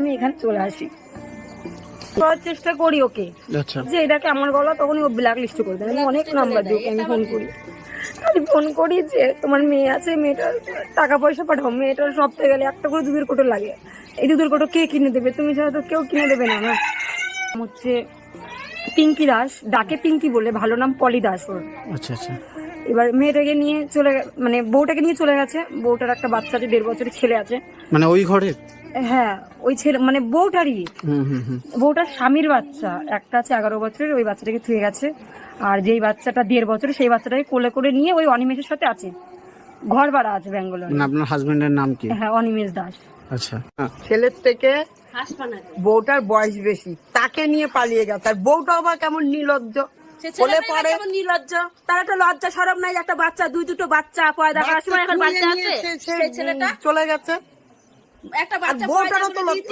আমি এখানে চলে আসি, করার চেষ্টা করি ওকে যে এটাকে আমার গলা, তখনই ও ব্ল্যাক লিস্টে করে দেয়। আমি অনেক নাম্বার দিই, আমি ফোন করি, আমি ফোন করি যে তোমার মেয়ে আছে, মেয়েটার টাকা পয়সা পাঠাও, মেয়েটার সপ্তাহে গেলে একটা করে দুধের কোটো লাগে, এই দুধের কোটো কে কিনে দেবে, তুমি ছাড়া তো কেউ কিনে দেবে না। না হচ্ছে পিঙ্কি দাস, ডাকে পিঙ্কি বলে, ভালো নাম পলি দাস ওর। আচ্ছা আচ্ছা। এবার মেয়েটাকে নিয়ে চলে, মানে বউটাকে নিয়ে চলে গেছে, বউটার একটা বাচ্চা আছে, 1.5 বছরের ছেলে আছে। মানে ওই ঘরে? হ্যাঁ ওই ছেলে, মানে বউটারই, বউটার স্বামীর বাচ্চা একটা আছে 11 বছরের, ওই বাচ্চাটাকে থুয়ে গেছে। আর যেই বাচ্চাটা 1.5 বছরের, সেই বাচ্চাটাকে কোলে করে নিয়ে ওই অনিমেষের সাথে আছে, ঘর ভাড়া আছে ব্যাঙ্গালোরে। আপনার হাজবেন্ডের নাম কি? হ্যাঁ অনিমেষ দাস। আচ্ছা। ছেলের থেকে বউটার বয়স বেশি, তাকে নিয়ে পালিয়ে গেছে। আর বউটা আবার কেমন নির্লজ্জ, বলে পরে নির্লজ্জ, তার একটা লজ্জা সরম নাই, একটা বাচ্চা, দুটো বাচ্চা পয়দা করার সময় এখন বাচ্চা আছে, সেই ছেলেটা চলে গেছে। একটা বাচ্চা বউটারও তো লজ্জা